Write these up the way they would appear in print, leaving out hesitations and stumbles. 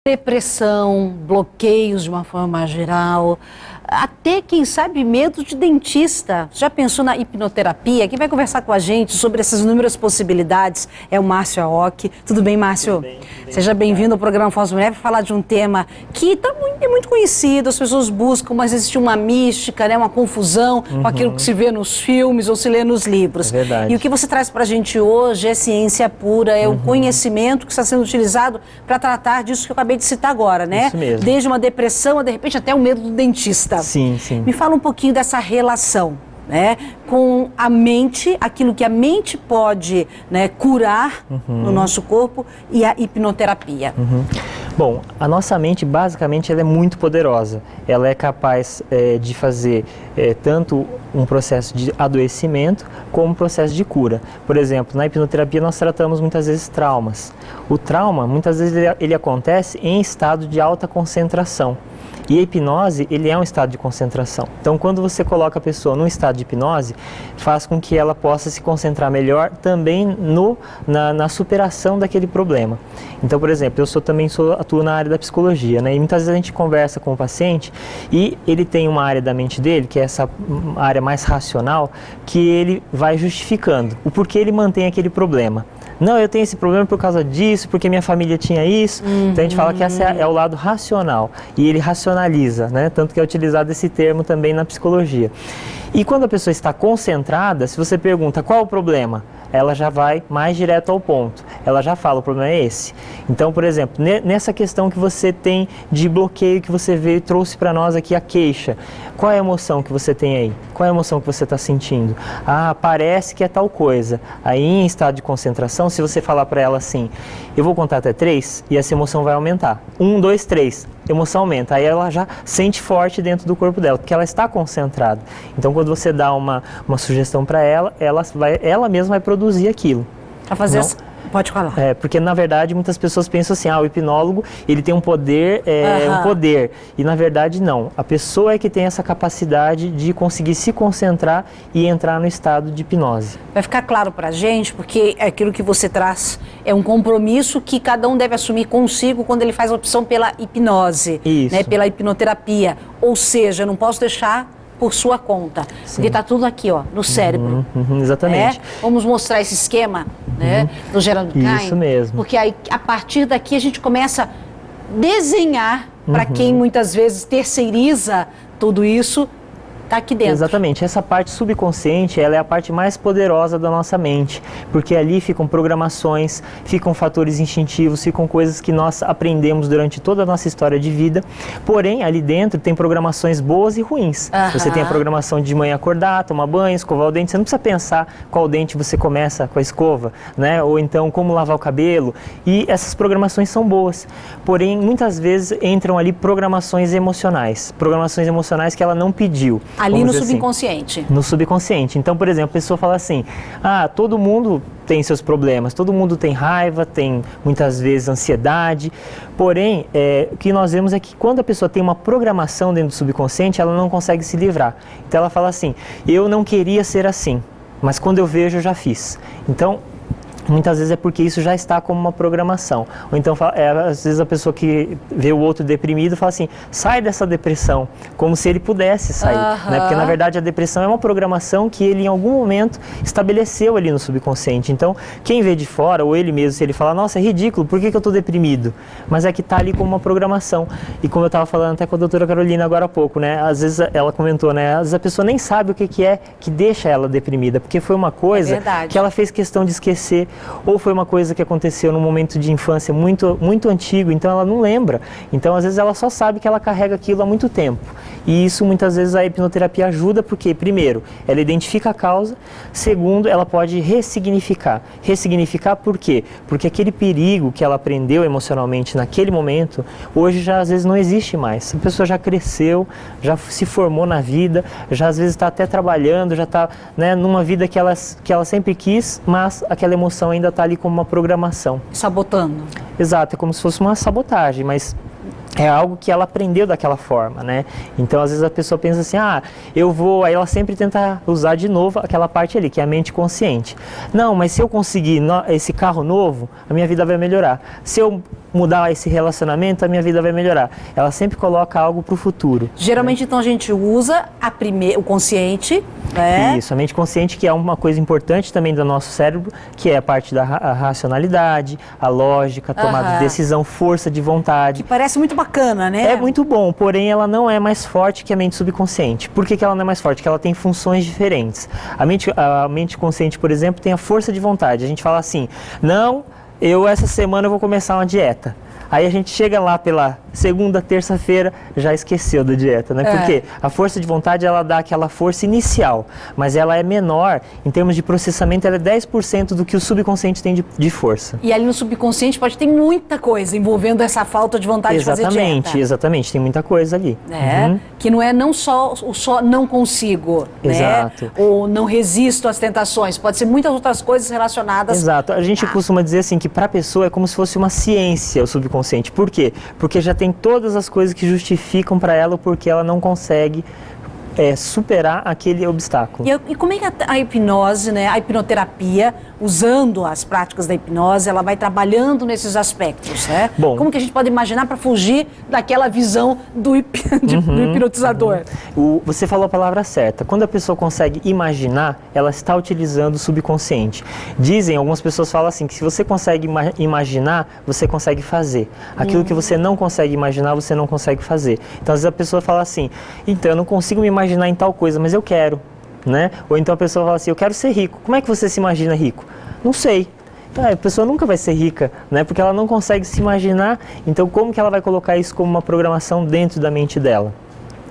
Depressão, bloqueios de uma forma geral, até, quem sabe, medo de dentista. Já pensou na hipnoterapia? Quem vai conversar com a gente sobre essas inúmeras possibilidades é o Márcio Aoki. Tudo bem, Márcio? Tudo bem, Seja bem-vindo ao programa Falso Mulher para falar de um tema que é muito conhecido, as pessoas buscam, mas existe uma mística, né, uma confusão com aquilo que se vê nos filmes ou se lê nos livros. É verdade. E o que você traz para a gente hoje é ciência pura, é o conhecimento que está sendo utilizado para tratar disso que eu acabei de citar agora, né? Isso mesmo. Desde uma depressão a, de repente, até o medo do dentista. Sim, sim. Me fala um pouquinho dessa relação, né, com a mente, aquilo que a mente pode, né, curar no nosso corpo e a hipnoterapia. Bom, a nossa mente, basicamente, ela é muito poderosa. Ela é capaz de fazer tanto um processo de adoecimento como um processo de cura. Por exemplo, na hipnoterapia nós tratamos muitas vezes traumas. O trauma, muitas vezes, ele acontece em estado de alta concentração. E a hipnose, ele é um estado de concentração. Então, quando você coloca a pessoa num estado de hipnose, faz com que ela possa se concentrar melhor também na superação daquele problema. Então, por exemplo, eu atuo na área da psicologia, né? E muitas vezes a gente conversa com o paciente e ele tem uma área da mente dele, que é essa área mais racional, que ele vai justificando o porquê ele mantém aquele problema. Não, eu tenho esse problema por causa disso, porque minha família tinha isso. Então a gente fala que esse é o lado racional. E ele racionaliza, né? Tanto que é utilizado esse termo também na psicologia. E quando a pessoa está concentrada, se você pergunta qual é o problema, ela já vai mais direto ao ponto. Ela já fala, o problema é esse. Então, por exemplo, nessa questão que você tem de bloqueio que você veio e trouxe para nós aqui a queixa, qual é a emoção que você tem aí? Qual é a emoção que você está sentindo? Ah, parece que é tal coisa. Aí, em estado de concentração, se você falar para ela assim, eu vou contar até 3 e essa emoção vai aumentar. 1, 2, 3. Emoção aumenta. Aí ela já sente forte dentro do corpo dela, porque ela está concentrada. Então, quando você dá uma sugestão para ela, ela mesma vai produzir aquilo. Para fazer Pode falar. Porque, na verdade, muitas pessoas pensam assim, o hipnólogo, ele tem um poder, um poder. E, na verdade, não. A pessoa é que tem essa capacidade de conseguir se concentrar e entrar no estado de hipnose. Vai ficar claro para a gente, porque aquilo que você traz é um compromisso que cada um deve assumir consigo quando ele faz a opção pela hipnose, Isso. né, pela hipnoterapia. Ou seja, eu não posso deixar por sua conta, porque está tudo aqui, ó, no cérebro. Exatamente. Vamos mostrar esse esquema, né, do Gerald Kein. Isso mesmo. Porque aí, a partir daqui a gente começa a desenhar para quem muitas vezes terceiriza tudo isso. Está aqui dentro. Exatamente. Essa parte subconsciente, ela é a parte mais poderosa da nossa mente, porque ali ficam programações, ficam fatores instintivos, ficam coisas que nós aprendemos durante toda a nossa história de vida. Porém, ali dentro tem programações boas e ruins. Você tem a programação de manhã acordar, tomar banho, escovar o dente. Você não precisa pensar qual dente você começa com a escova, né? Ou então como lavar o cabelo. E essas programações são boas. Porém, muitas vezes entram ali programações emocionais que ela não pediu. Ali no subconsciente. Assim, no subconsciente. Então, por exemplo, a pessoa fala assim, todo mundo tem seus problemas, todo mundo tem raiva, tem muitas vezes ansiedade, porém, o que nós vemos é que quando a pessoa tem uma programação dentro do subconsciente, ela não consegue se livrar. Então ela fala assim, eu não queria ser assim, mas quando eu vejo, eu já fiz. Então, muitas vezes é porque isso já está como uma programação. Ou então, às vezes a pessoa que vê o outro deprimido fala assim, sai dessa depressão, como se ele pudesse sair. Né? Porque, na verdade, a depressão é uma programação que ele, em algum momento, estabeleceu ali no subconsciente. Então, quem vê de fora, ou ele mesmo, se ele fala, nossa, é ridículo, por que eu estou deprimido? Mas é que está ali como uma programação. E como eu estava falando até com a doutora Carolina agora há pouco, né? Às vezes ela comentou, né? Às vezes a pessoa nem sabe o que é que deixa ela deprimida, porque foi uma coisa que ela fez questão de esquecer, ou foi uma coisa que aconteceu num momento de infância muito, muito antigo, então ela não lembra. Então, às vezes, ela só sabe que ela carrega aquilo há muito tempo. E isso, muitas vezes, a hipnoterapia ajuda, porque, primeiro, ela identifica a causa, segundo, ela pode ressignificar. Ressignificar por quê? Porque aquele perigo que ela aprendeu emocionalmente naquele momento, hoje já, às vezes, não existe mais. A pessoa já cresceu, já se formou na vida, já, às vezes, está até trabalhando, já está, né, numa vida que ela sempre quis, mas aquela emoção ainda está ali como uma programação. Sabotando. Exato, é como se fosse uma sabotagem, mas é algo que ela aprendeu daquela forma, né? Então, às vezes a pessoa pensa assim, eu vou... Aí ela sempre tenta usar de novo aquela parte ali, que é a mente consciente. Não, mas se eu conseguir esse carro novo, a minha vida vai melhorar. Se eu mudar esse relacionamento, a minha vida vai melhorar. Ela sempre coloca algo para o futuro. Geralmente, né? Então, a gente usa o consciente, né? Isso, a mente consciente, que é uma coisa importante também do nosso cérebro, que é a parte da racionalidade, a lógica, a tomada de decisão, força de vontade. Que parece muito bacana, né? É muito bom, porém ela não é mais forte que a mente subconsciente. Por que ela não é mais forte? Porque ela tem funções diferentes. A mente consciente, por exemplo, tem a força de vontade. A gente fala assim, não, essa semana eu vou começar uma dieta. Aí a gente chega lá pela segunda, terça-feira, já esqueceu da dieta, né? Porque a força de vontade, ela dá aquela força inicial, mas ela é menor, em termos de processamento, ela é 10% do que o subconsciente tem de força. E ali no subconsciente pode ter muita coisa envolvendo essa falta de vontade de fazer dieta. Exatamente, tem muita coisa ali. Que não é não só não consigo, Exato. Né? Ou não resisto às tentações, pode ser muitas outras coisas relacionadas. Exato, a gente costuma dizer assim que para a pessoa é como se fosse uma ciência o subconsciente. Por quê? Porque já tem todas as coisas que justificam para ela o porquê ela não consegue superar aquele obstáculo. E como é que a hipnose, né, a hipnoterapia, usando as práticas da hipnose, ela vai trabalhando nesses aspectos, né? Bom, como que a gente pode imaginar para fugir daquela visão do hipnotizador? Você falou a palavra certa. Quando a pessoa consegue imaginar, ela está utilizando o subconsciente. Algumas pessoas falam assim, que se você consegue imaginar, você consegue fazer. Aquilo que você não consegue imaginar, você não consegue fazer. Então, às vezes a pessoa fala assim, então, eu não consigo me imaginar em tal coisa, mas eu quero, né? Ou então a pessoa fala assim, eu quero ser rico. Como é que você se imagina rico? Não sei. A pessoa nunca vai ser rica, né? Porque ela não consegue se imaginar. Então, como que ela vai colocar isso como uma programação dentro da mente dela?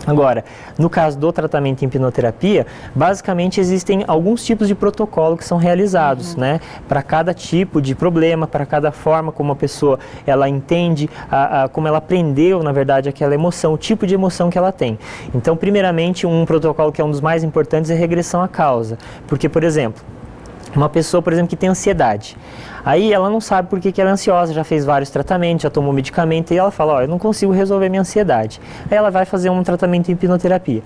Agora, no caso do tratamento em hipnoterapia, basicamente existem alguns tipos de protocolo que são realizados, né? Para cada tipo de problema, para cada forma como a pessoa ela entende, como ela aprendeu, na verdade, aquela emoção, o tipo de emoção que ela tem. Então, primeiramente, um protocolo que é um dos mais importantes é a regressão à causa. Porque, por exemplo, uma pessoa, por exemplo, que tem ansiedade. Aí ela não sabe por que ela é ansiosa, já fez vários tratamentos, já tomou medicamento e ela fala, eu não consigo resolver minha ansiedade. Aí ela vai fazer um tratamento em hipnoterapia.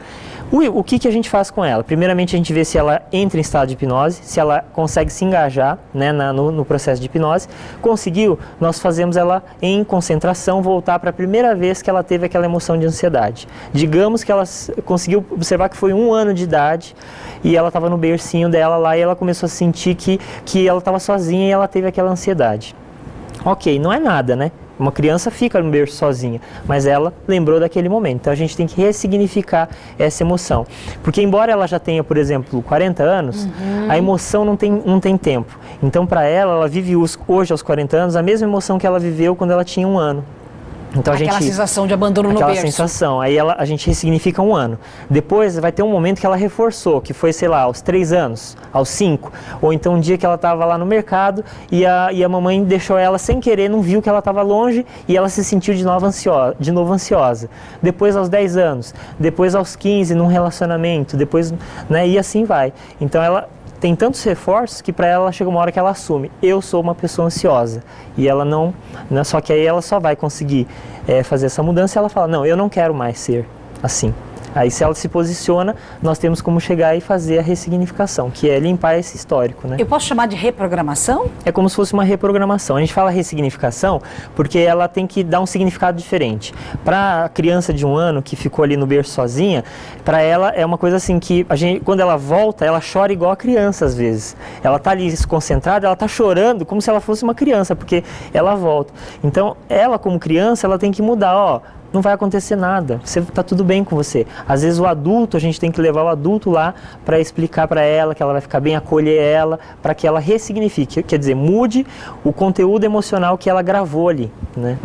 O que a gente faz com ela? Primeiramente a gente vê se ela entra em estado de hipnose, se ela consegue se engajar, né, no processo de hipnose. Conseguiu, nós fazemos ela em concentração voltar para a primeira vez que ela teve aquela emoção de ansiedade. Digamos que ela conseguiu observar que foi 1 ano de idade e ela estava no bercinho dela lá e ela começou a sentir que ela estava sozinha e ela teve aquela ansiedade. Ok, não é nada, né? Uma criança fica no berço sozinha, mas ela lembrou daquele momento. Então a gente tem que ressignificar essa emoção. Porque embora ela já tenha, por exemplo, 40 anos, a emoção não tem tempo. Então para ela vive hoje aos 40 anos a mesma emoção que ela viveu quando ela tinha 1 ano. Então, aquela sensação de abandono no berço. Aquela sensação. Aí a gente ressignifica 1 ano. Depois vai ter um momento que ela reforçou, que foi, sei lá, aos 3 anos, aos 5. Ou então um dia que ela estava lá no mercado e a mamãe deixou ela sem querer, não viu que ela estava longe e ela se sentiu de novo ansiosa. Depois aos 10 anos. Depois aos 15 num relacionamento. Depois, né, e assim vai. Então ela tem tantos reforços que para ela chega uma hora que ela assume, eu sou uma pessoa ansiosa. E ela não, só que aí ela só vai conseguir fazer essa mudança e ela fala, não, eu não quero mais ser assim. Aí se ela se posiciona, nós temos como chegar e fazer a ressignificação, que é limpar esse histórico, né? Eu posso chamar de reprogramação? É como se fosse uma reprogramação. A gente fala ressignificação porque ela tem que dar um significado diferente. Para a criança de 1 ano que ficou ali no berço sozinha, para ela é uma coisa assim que quando ela volta, ela chora igual a criança às vezes. Ela está ali concentrada, ela está chorando como se ela fosse uma criança, porque ela volta. Então, ela como criança, ela tem que mudar, não vai acontecer nada, está tudo bem com você. Às vezes o adulto, a gente tem que levar o adulto lá para explicar para ela que ela vai ficar bem, acolher ela, para que ela ressignifique, quer dizer, mude o conteúdo emocional que ela gravou ali, né?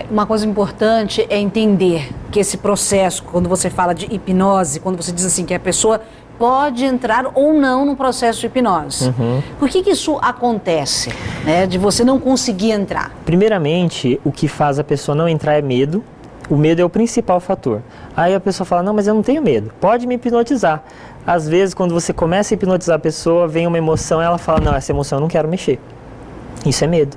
Uma coisa importante é entender que esse processo, quando você fala de hipnose, quando você diz assim que a pessoa pode entrar ou não no processo de hipnose. Por que isso acontece, né, de você não conseguir entrar? Primeiramente, o que faz a pessoa não entrar é medo. O medo é o principal fator. Aí a pessoa fala, não, mas eu não tenho medo, pode me hipnotizar. Às vezes, quando você começa a hipnotizar a pessoa, vem uma emoção e ela fala, não, essa emoção eu não quero mexer. Isso é medo.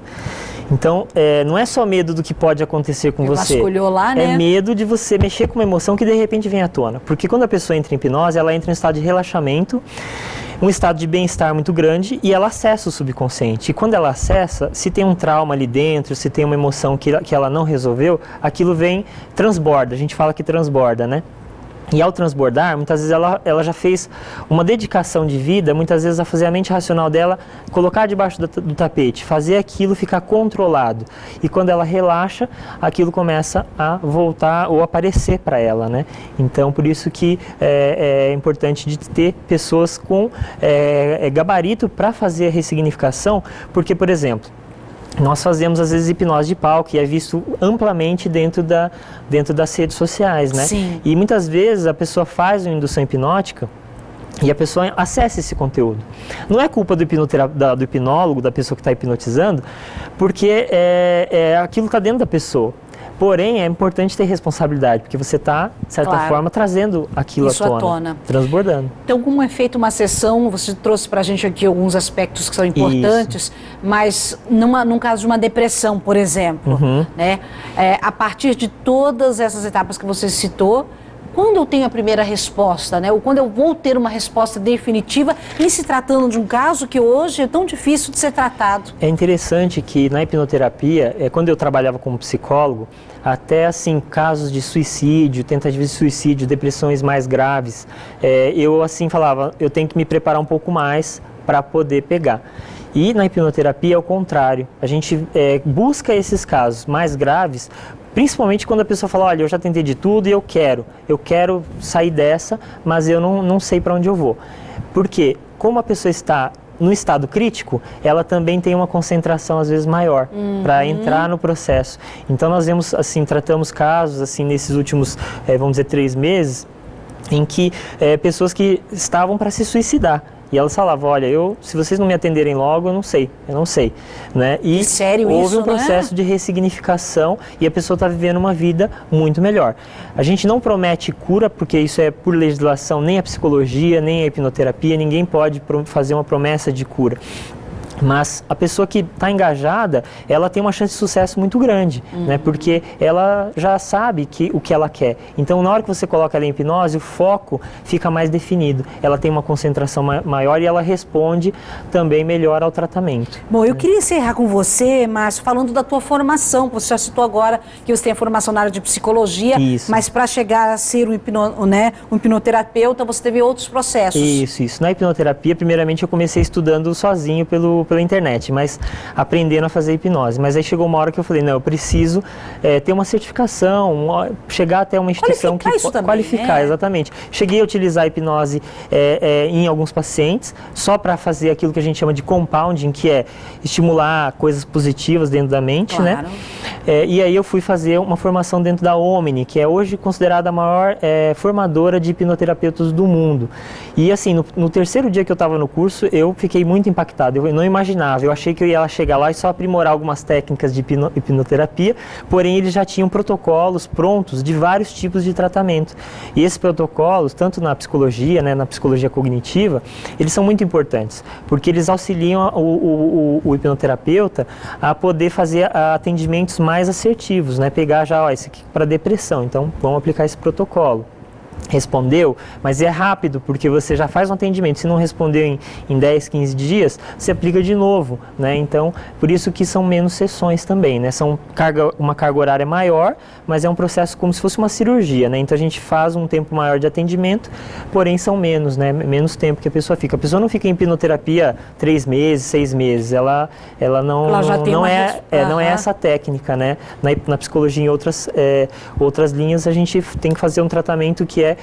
Então, não é só medo do que pode acontecer com você. Vasculhou lá, né? É medo de você mexer com uma emoção que de repente vem à tona. Porque quando a pessoa entra em hipnose, ela entra em um estado de relaxamento, um estado de bem-estar muito grande e ela acessa o subconsciente. E quando ela acessa, se tem um trauma ali dentro, se tem uma emoção que ela não resolveu, aquilo vem, transborda. A gente fala que transborda, né? E ao transbordar, muitas vezes ela já fez uma dedicação de vida, muitas vezes a fazer a mente racional dela, colocar debaixo do tapete, fazer aquilo ficar controlado. E quando ela relaxa, aquilo começa a voltar ou aparecer para ela, né? Então, por isso que é importante de ter pessoas com gabarito para fazer a ressignificação, porque, por exemplo, nós fazemos, às vezes, hipnose de palco e é visto amplamente dentro das redes sociais, né? Sim. E muitas vezes a pessoa faz uma indução hipnótica e a pessoa acessa esse conteúdo. Não é culpa do hipnólogo, da pessoa que está hipnotizando, porque aquilo está dentro da pessoa. Porém, é importante ter responsabilidade, porque você está, de certa forma, trazendo aquilo à tona, transbordando. Então, como é feita uma sessão, você trouxe para a gente aqui alguns aspectos que são importantes, mas num caso de uma depressão, por exemplo, né? A partir de todas essas etapas que você citou, quando eu tenho a primeira resposta, né? Ou quando eu vou ter uma resposta definitiva, em se tratando de um caso que hoje é tão difícil de ser tratado. É interessante que na hipnoterapia, quando eu trabalhava como psicólogo, até assim, casos de suicídio, tentativas de suicídio, depressões mais graves, eu assim falava, eu tenho que me preparar um pouco mais para poder pegar. E na hipnoterapia é o contrário, a gente busca esses casos mais graves, principalmente quando a pessoa fala, olha, eu já tentei de tudo e eu quero sair dessa, mas eu não sei para onde eu vou. Porque como a pessoa está no estado crítico, ela também tem uma concentração às vezes maior para entrar no processo. Então nós vemos, assim, tratamos casos assim nesses últimos, vamos dizer, 3 meses, em que pessoas que estavam para se suicidar. E elas falavam, olha, se vocês não me atenderem logo, eu não sei, né? E sério houve isso, um processo de ressignificação e a pessoa está vivendo uma vida muito melhor. A gente não promete cura, porque isso é por legislação, nem a psicologia, nem a hipnoterapia, ninguém pode fazer uma promessa de cura. Mas a pessoa que está engajada, ela tem uma chance de sucesso muito grande, né? Porque ela já sabe o que ela quer. Então, na hora que você coloca ela em hipnose, o foco fica mais definido. Ela tem uma concentração maior e ela responde também melhor ao tratamento. Bom, eu queria encerrar com você, Márcio, falando da tua formação. Você já citou agora que você tem a formação na área de psicologia, mas para chegar a ser um hipnoterapeuta, você teve outros processos. Isso. Na hipnoterapia, primeiramente, eu comecei estudando sozinho pela internet, mas aprendendo a fazer hipnose. Mas aí chegou uma hora que eu falei, não, eu preciso ter uma certificação, chegar até uma instituição qualificar, exatamente. Cheguei a utilizar a hipnose em alguns pacientes, só para fazer aquilo que a gente chama de compounding, que é estimular coisas positivas dentro da mente, né? E aí eu fui fazer uma formação dentro da Omni, que é hoje considerada a maior formadora de hipnoterapeutas do mundo. E assim, no terceiro dia que eu estava no curso, eu fiquei muito impactado. Eu não imaginava, eu achei que eu ia chegar lá e só aprimorar algumas técnicas de hipnoterapia, porém eles já tinham protocolos prontos de vários tipos de tratamento. E esses protocolos, tanto na psicologia, né, na psicologia cognitiva, eles são muito importantes, porque eles auxiliam o hipnoterapeuta a poder fazer atendimentos mais assertivos, né, pegar já, isso aqui para depressão, então vamos aplicar esse protocolo. Respondeu, mas é rápido, porque você já faz um atendimento. Se não respondeu em 10, 15 dias, você aplica de novo, né? Então, por isso que são menos sessões também, né? São uma carga horária maior, mas é um processo como se fosse uma cirurgia, né? Então, a gente faz um tempo maior de atendimento, porém são menos, né? Menos tempo que a pessoa fica. A pessoa não fica em hipnoterapia 3 meses, 6 meses. Ela não é essa técnica, né? Na psicologia, em outras linhas, a gente tem que fazer um tratamento que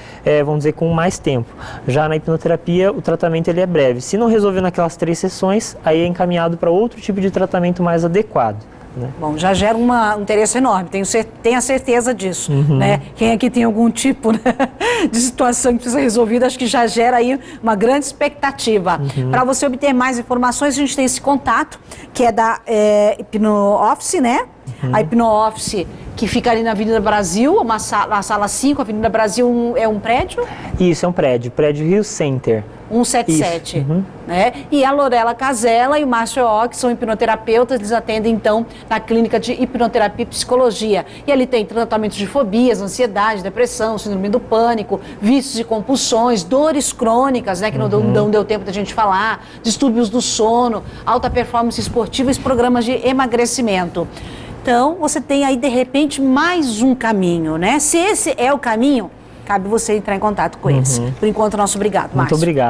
vamos dizer, com mais tempo. Já na hipnoterapia, o tratamento ele é breve. Se não resolver naquelas 3 sessões, aí é encaminhado para outro tipo de tratamento mais adequado, né? Bom, já gera um interesse enorme, tenho a certeza disso, né? Quem aqui tem algum tipo, né, de situação que precisa ser resolvida, acho que já gera aí uma grande expectativa. Para você obter mais informações, a gente tem esse contato, que é da Hipno Office, né? A Hipno Office que fica ali na Avenida Brasil, a sala 5, a Avenida Brasil é um prédio? Isso, é um prédio Rio Center. 177, Isso, né? E a Lorela Casella e o Márcio Ock são hipnoterapeutas, eles atendem então na clínica de hipnoterapia e psicologia. E ali tem tratamento de fobias, ansiedade, depressão, síndrome do pânico, vícios e compulsões, dores crônicas, né? Que não deu tempo da gente falar, distúrbios do sono, alta performance esportiva e programas de emagrecimento. Então, você tem aí, de repente, mais um caminho, né? Se esse é o caminho, cabe você entrar em contato com eles. Por enquanto, nosso obrigado, Márcio. Muito obrigado.